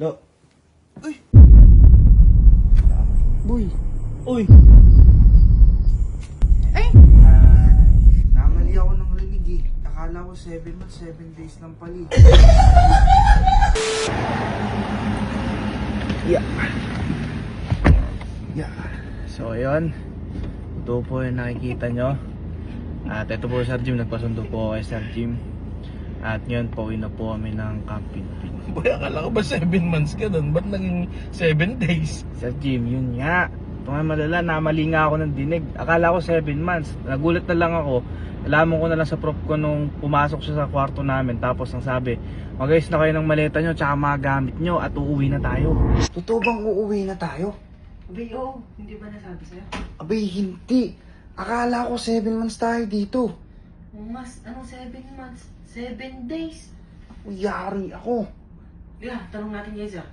Lo. Uy! Boy. Uy! Namali ako ng rinig eh. Akala ko 7 months, 7 days lang pali. Yeah. Yeah. So ayun. Ito po yung nakikita nyo. At ito po Sir Jim, nagpasundo po ako kay Sir Jim. At ngayon po, na po kami ng Camp Pinpin. Boy, akala ko ba 7 months ka doon? Ba't naging 7 days? Sir Jim, yun nga. Ito nga malala, namali nga ako ng dinig. Akala ko 7 months. Nagulat na lang ako. Alaman ko na lang sa prof ko nung pumasok siya sa kwarto namin. Tapos ang sabi, mag-ayos na kayo ng maleta nyo tsaka mga gamit nyo at uuwi na tayo. Totoo bang uuwi na tayo? Abay, oo. Hindi ba nasabi sa'yo? Abay, hindi. Akala ko 7 months tayo dito. Mas, anong 7 months? 7 days. Yari ako. Yeah, tanong natin guys ah.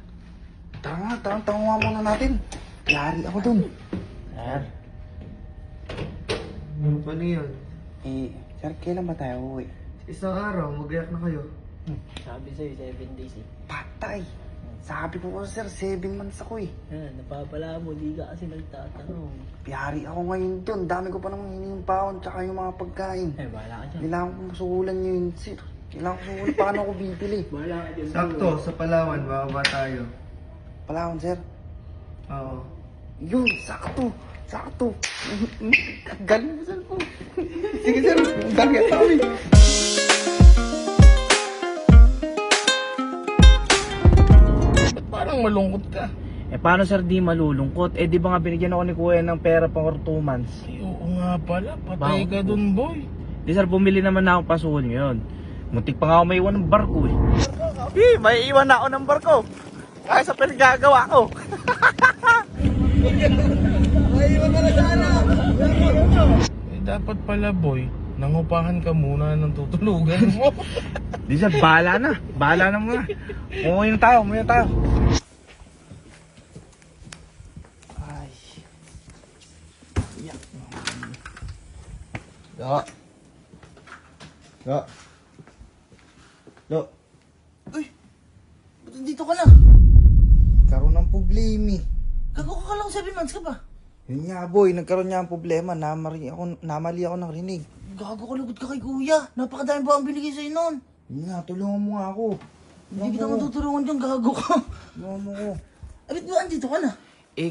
Tara nga, tangungan muna natin. Yari ako dun. Sir. Paano yun? Sir, kailan ba tayo uuwi? Isang araw, mag-react na kayo. Sabi sa'yo, 7 days eh. Patay. Sabi ko sir, 7 months ako eh. Napapala mo, di ka kasi nagtatanong. Yari ako ngayon dun. Dami ko pa namang hinihing paon tsaka yung mga pagkain. Bahala ka dyan. Kailangan ko masukulan nyo yun, sir. Kailangan ko masukulan. Paano ako bibili? Bahala ka dyan. Sakto, sa Palawan, bababa tayo. Palawan, sir. Oo. Yun, sakto. Sakto. Galing mo, sir po. Sige, sir. Galing at kami. Ba't parang malungkot ka? Paano, sir, di malulungkot? Di ba nga binigyan ako ni kuya ng pera pang 2 months? Ay, oo nga pala. Patay Bakit ka po? doon, boy. Di, sir, bumili naman na akong pasukan ngayon. Muntik pa nga ako may iwan ng barko eh. May iwan na ako ng barko. Kaya sa pinagagawa ko. Dapat pala, boy. Nangupahan ka muna ng tutulugan mo. Di, sir, bahala na. Bahala na muna. Umuwi na tayo, umuwi na tayo. Ay. Iyak. Lo. Lo. Lo. Uy! Ba't nandito ka na? Karoon ng problema eh. Gago ka lang 7 months ka ba? Yun nga boy, nagkaroon niya ang problema. Namali ako ng rinig. Gago ka, lugod ka kay kuya. Napakadami ba ang binigay sa'yo nun? Yun nga, tulungan mo nga ako. Hindi kita matutulungan dyan, gago ka. Tulungan mo ako. Abit ba andito ka na?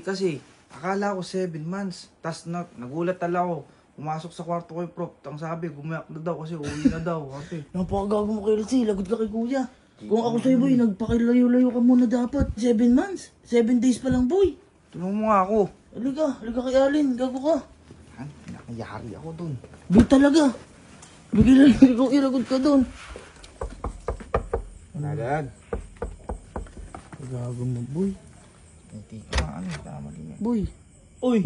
Kasi, akala ko 7 months. Tas nagulat tala ako. Pumasok sa kwarto ko yung prof. Ang sabi, gumayak na daw kasi uwi na daw. Kasi, Napakagago mo kay Elsie, lagod ka kay kuya. Kung ako sa'yo boy, nagpakilayo-layo ka muna dapat. 7 months, 7 days pa lang boy. tulungan mo nga ako. Halika kay Alin, gago ka. Nakayari ako dun. Boy talaga. Bigyan lang kung ilagod ka doon. Nagad. Gago mo boy. Hindi ka kamali nga. Boy. Uy,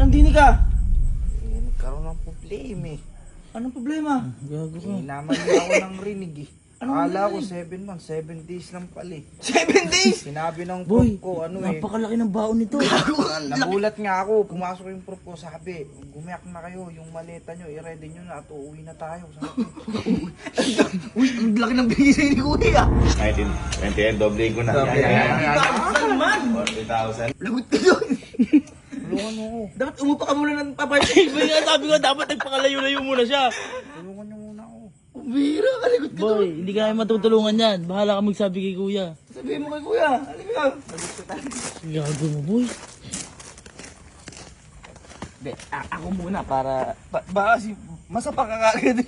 andini ka. Nagkaroon ng problema eh. Anong problema? Gago ka. Namali ako ng rinig eh. Anong Akala ko rinig? 7 months, 7 days lang pala eh. 7 days? Sinabi ng prof Boy, ko, eh. napakalaki ng baon nito. Gago ka. Nagulat nga ako, pumasok yung prof ko, sabi, gumayak na kayo, yung maleta nyo, i-ready nyo na at uuwi na tayo. Sabi, Uy, ang laki ng binigay sa'yo ni kuya. 19, 28, doble ko na. Saan man? 40,000. Lagot ka doon. tulungan mo ako, Dapat umupa ka muna ng papayay. Sabi ko, dapat nagpakalayo-layo muna siya. tulungan nyo muna ako. Bira ka, lagot ka Boy, hindi ka matutulungan yan. Bahala ka magsabi kay kuya. Sabihin mo kay kuya. Halika. Gago mo, boy. Hindi, ako muna para, baka si, masapa ka kagad.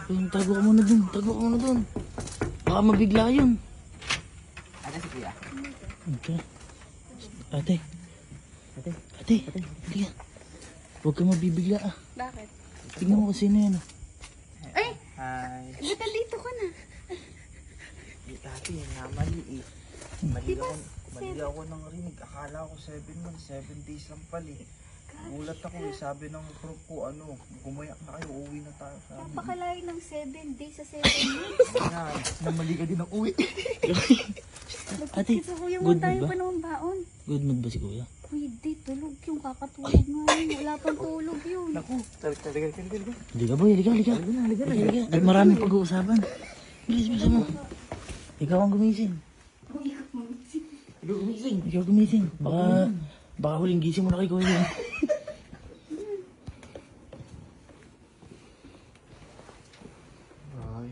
Ayun, tago ka muna dun. Tago ka muna dun. Baka mabigla yun. Ano si kuya? Okay. Ate. Ate. Halika. Huwag ka mabibigla ah. Bakit? Tingnan mo kasi sino yan ah. Ay! Hi. Ba't nandito ka na? Dati, namali eh. Mali ako ng rinig. Akala ko 7 months, 7 days lang pala eh. Gulat ako eh. Sabi ng prof ko, gumayak na kayo, uwi na tayo sa amin. Napakalayo ng 7 days sa 7 months. Nga, namali ka din ng uwi. Ate, Sa kuya mo good tayo mood pa ba? naman baon. Good mood ba si kuya? Uy, di, tulog yung kakatulog nga yun. Wala pang tulog yun. Naku, talaga. Halika boy, halika. At maraming pag-uusapan. Bilis, bilis mo. Ikaw ang gumising. Ikaw gumising. Baka huling gising mo na kay Kuya. Ay.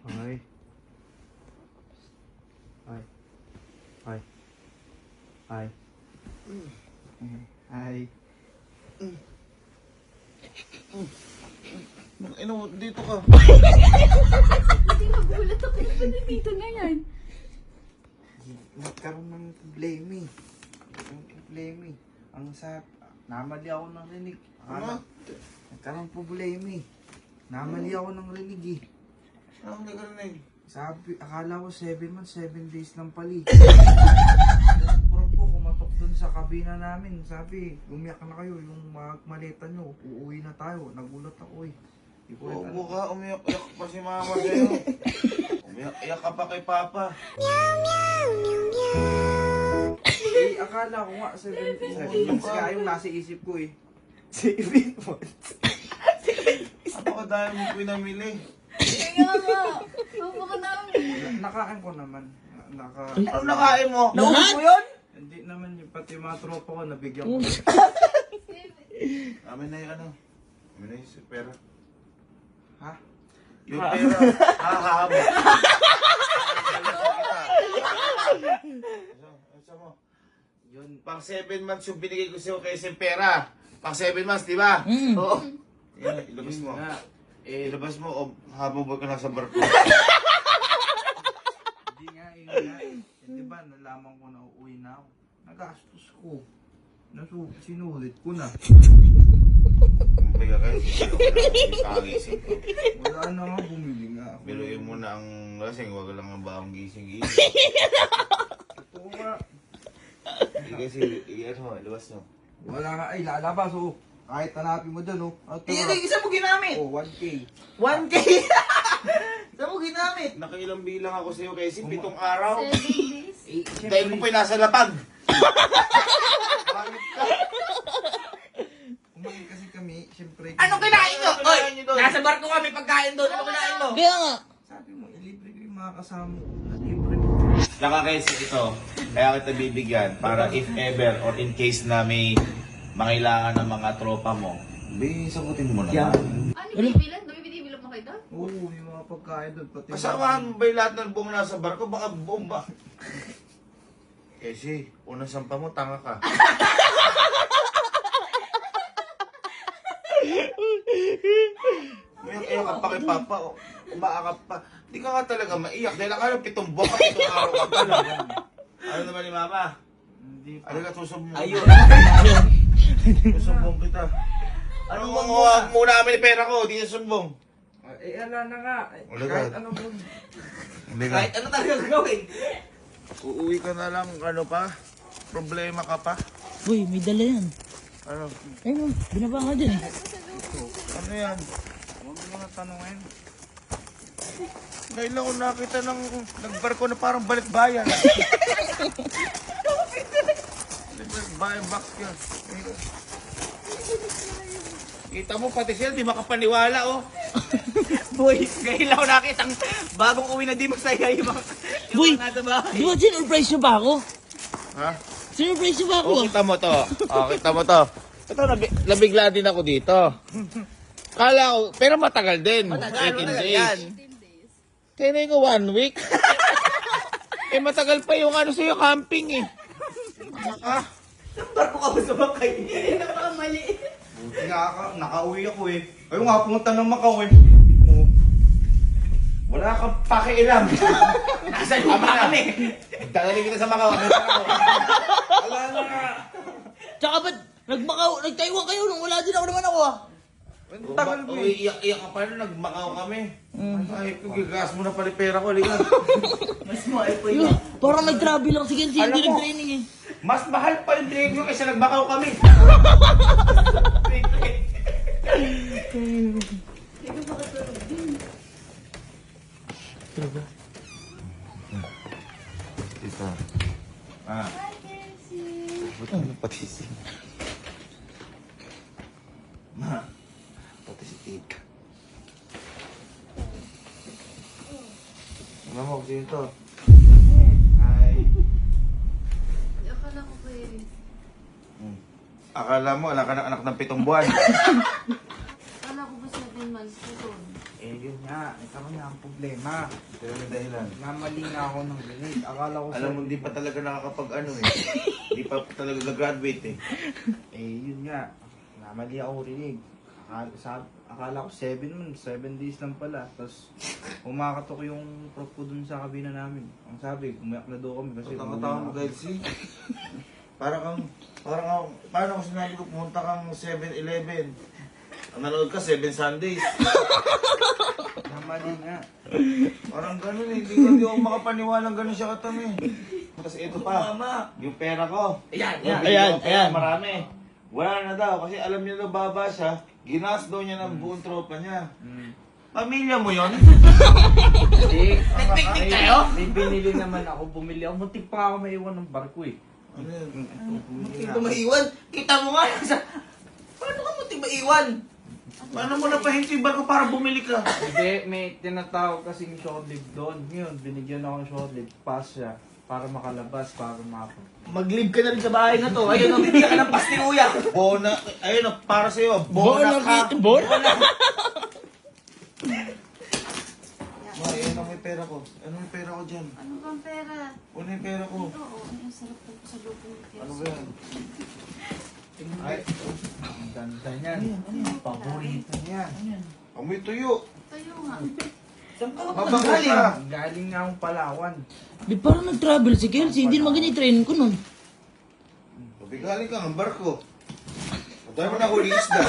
Ay. Ay. Ay. Ay. Ay. Ino, dito ka. Hindi nagulat ako. Ano ba dito na yan? Nagkaroon ng problema eh. Ang problema eh. Ang namali ako ng rinig. Ano? Nagkaroon ng problema eh. Namali ako ng rinig eh. Ano ang nagarinig? Sabi, akala ko 7 months, 7 days lang pali. Yung prop ko kumatok dun sa kabina namin. Sabi, umiyak na kayo, yung maleta nyo, uuwi na tayo. Nagulat ako eh. Di ko rin alam. Huwag ka, umiyak-iyak pa si mama sa'yo. Umiyak-iyak ka pa kay papa. Eh, akala ko nga 7 months nga yung nasa isip ko eh. 7 months? Napakadami mo pinamili. Kaya nga. Baka namin. Nakain ko naman. Ano nakain mo? Lahat? Hindi naman yung pati mga tropa ko, nabigyan ko. Amin na yung ano. Amin na yung pera. Ha? Yung pera. Hahaba. Ano mo? Yun. Pang 7 months yung binigay ko sa'yo kay yung pera. Pang 7 months, di ba? Oo. Yan, ilabas mo. Nga. Ilabas mo o habang ka nasa barko. Hindi nga, yun nga. Di ba, nalaman ko na uuwi na ako. Nagastos ko. Sinulit ko na. Kumbaga kayo. Kagising. Wala na nga, bumili nga ako. Biluin mo na ang lasing, wag lang ang baong gising-gising. Ito nga. Hindi kasi, iyan mo, ilabas mo. Wala nga, ay lalabas oh. Kahit hanapin mo dyan oh. At Isa mo ginamit. oh, 1K. 1K. Isa mo ginamit. Nakailang bilang ako sa'yo kasi 7 araw. 7 days. Dahil mo pa yung nasa lapag. Bakit ka? Kumain kasi kami, syempre. Ano kinain nyo? Oy, Kinain nyo doon? nasa barko kami pagkain doon. Ano kinain mo? Kaya nga. Sabi mo, ilibre ko yung mga kasama ko. Libre mo. Saka guys, ito, kaya kita bibigyan para if ever or in case na may mangailangan ng mga tropa mo, sagutin mo na. Ano bibilan? Bibilan mo kayo doon? Oo, yung mga pagkain doon. Pati Kasamahan mo ba yung lahat ng buong nasa barko? Baka bomba. Kasi, unang sampa mo, tanga ka. Umiyak-iyak ka pa kay Papa. Umaakap pa. Di ka nga talaga maiyak. Dahil akala 7 buwan ka, 7 araw ka pa lang. Ano naman ni Mama? Hindi pa. Ano ka susumbong? Ayun. Susumbong kita. Ano mo muna kami ni pera ko? Di na sumbong. Eh, ala na nga. Wala Kahit ka. ano doon. Hindi ka. Kahit ano talaga gawin. Uuwi ka na lang, ano pa? Problema ka pa? Uy, may dala yan. Ano? Ayun, binaba ka dyan eh. Ano yan? Huwag mo na tanongin. Ngayon lang ako nakita ng nagbarko na parang balikbayan. Balikbayan box yan. Kita mo pati siya, di makapaniwala oh. Boy, ngayon lang ako nakitang bagong uwi na di masaya yung mga nasa bahay. Di ba sinurprise nyo ba ako? Ha? Sinurprise nyo ba ako? Oh, kita mo to. Oh, kita mo to. Ito, nabigla din ako dito. Kala ko, pero matagal din. 18 days. Kaya na yung 1 week. Eh, matagal pa yung ano sa'yo, camping eh. Ah, Barko ka ba sa bakay? Napakamali. Buti nga ka, nakauwi ako eh. Ayaw nga pumunta ng Macau eh. Oh. wala kang pakialam. Nasa lupa kami. Dadaling kita sa Macau. Wala na nga. Tsaka ba't nag-Taiwan kayo nung wala din ako naman ako ah. Ang tagal mo eh. Iyak-iyak ka pa rin, nag-Macau kami. Ay, gigas mo na pala yung pera ko, ligan. Mas mahal pa yun. Parang nag-travel lang si Kenzie, hindi Alam mo. nag-training eh. Mas mahal pa yung drink ko kaysa nag-Macau kami. Ito. Ah. Ba't ano pati si... Ma, pati si Tika. Ano mo, sino to? Ay, Akala ko ba eh. Akala mo, wala ka ng anak ng 7 buwan. Akala ko ba 7 months na to? yun nga. Ito nga ang problema. Pero may dahilan. Namali nga ako ng dinig. Akala ko Alam mo, hindi pa talaga nakakapag ano eh. Hindi pa talaga gagraduate eh. yun nga. Namali ako rinig. Akala ko 7 months, 7 days lang pala. Tapos umakatok yung prof ko dun sa kabina namin. Ang sabi, umiyak na daw kami kasi Tama-tama mo, Kelsey. Paano kung sinabi ko pumunta kang 7-Eleven? Ang nanood ka, 7 Sundays. Namali nga. Parang ganun eh. Hindi ako makapaniwalang ganun siya katami. Tapos ito pa, yung pera ko. Ayan. Marami. Wala na daw kasi alam niya daw baba siya. Ginas daw niya ng buong tropa niya. Pamilya mo yon? Hindi. Teknik kayo? May binili naman ako. Bumili ako. Muntik pa ako maiwan ng barko eh. Ano yun? Muntik ba maiwan? Kita mo nga. Paano ka muntik maiwan? Paano mo napahinto yung barko para bumili ka? Hindi, may tinatawag kasing short leave doon. Ngayon, binigyan ako ng short leave. Pass siya. Para makalabas, para mapag. Mag-leave ka na rin sa bahay na to. Ayun, bibigyan ka ng pastil uya. Bona, ayun o, para sa'yo. Bona ka. Ma, ayun ang may pera ko. Ano yung pera ko dyan? Ano bang pera? Ano yung pera ko? Oo, ang sarap po sa loob ng Ano ba yan? Ay, ang ganda niyan. Paborito niya. Amoy tuyo. Tayo nga. Saan ka Mabango ka. Galing nga akong Palawan. Di parang nag-travel si Kelsey. Hindi naman ganyan train ko nun. Pabigaling ka ng barko. Dahil mo na huli isda.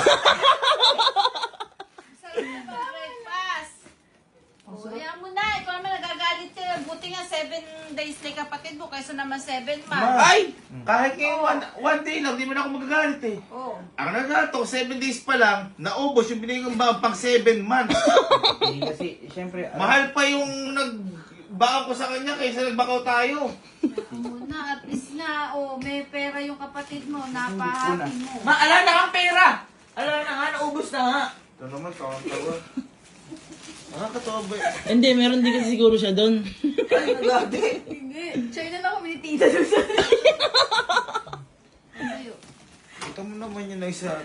Sarap na ba breakfast? O, yan mo na. Ikaw naman nagagalit ka. Buti nga 7 days na kapatid mo kaysa naman 7 months. Ay! Kahit ngayon one day lang, di mo na ako magagalit eh. Oo. Ang nagato, 7 days pa lang, naubos yung binigay kong baon pang 7 months. Kasi, siyempre, Mahal pa yung nagbakaw ko sa kanya kaysa nagbakaw tayo. Ako muna. At least nga, may pera yung kapatid mo. Napahappy mo. Ala na ang pera! Ala na nga, naubos na nga. ito naman, tawa-tawa. Nakakatawa ba yun? Hindi, meron din kasi siguro siya doon. Ay, nagati. Hindi. China na kami ni Tita Susan. Ano Ito mo naman yun na isa.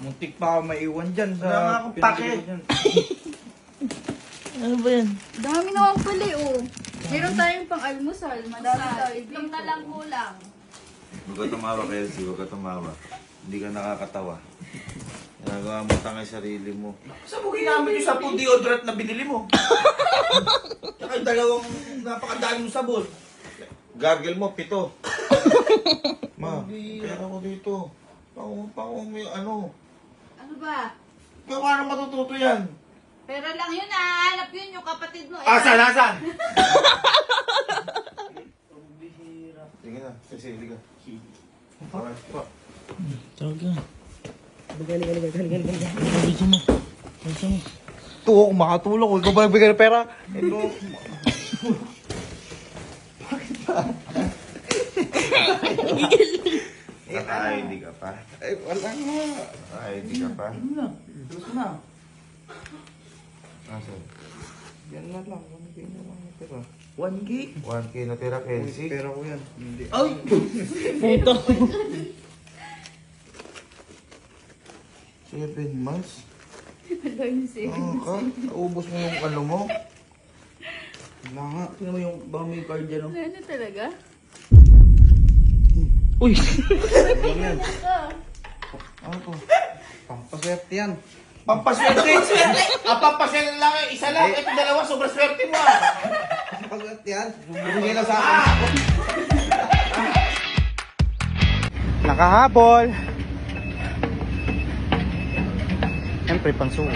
Muntik pa ako maiwan dyan sa... Wala nga akong pake. pinagilo dyan. Ano ba yan? Dami naman pala Meron tayong pang almusal. Madami tayo. Itlog na lang kulang. Huwag ka tumawa, Kelsey. Huwag ka tumawa. Hindi ka nakakatawa. Ginagawa mo tangay sarili mo. Saan mo ginamit yung 10 deodorant na binili mo? Tsaka yung 2 napakadami mong sabon. Gargle mo, 7. Ma, pera ko dito. Pango mo yung ano. Ano ba? Kaya paano matututo yan? Pera lang yun hanap yun yung kapatid mo. Asan? Sige na, sige ka. Alright, pa. Tawag ka. Gali. Bilisan mo. Ito, kung makatulong ko, ikaw ba nagbigay ng pera? Ito. Naka-ID ka pa? Ay, wala nga. Naka-ID ka pa? Gusto na. Asan? Yan na lang, 1K na lang yung pera. 1K? 1K na tira, Kelsey. Pera ko yan. Hindi. Ay! Puto. 7 months? Wala yun siya. Oo ka? Naubos mo yung ano mo? Wala nga. Tingnan mo yung baka may card dyan. Wala na talaga? Uy! Ano yan? Ano to? Pampaswerte yan. Pampaswerte! Pampaswerte lang eh. Isa lang. Ito 2, sobrang swerte mo ah. Pampaswerte yan. Bumigay na sa akin. Nakahabol. Siyempre, pansuko.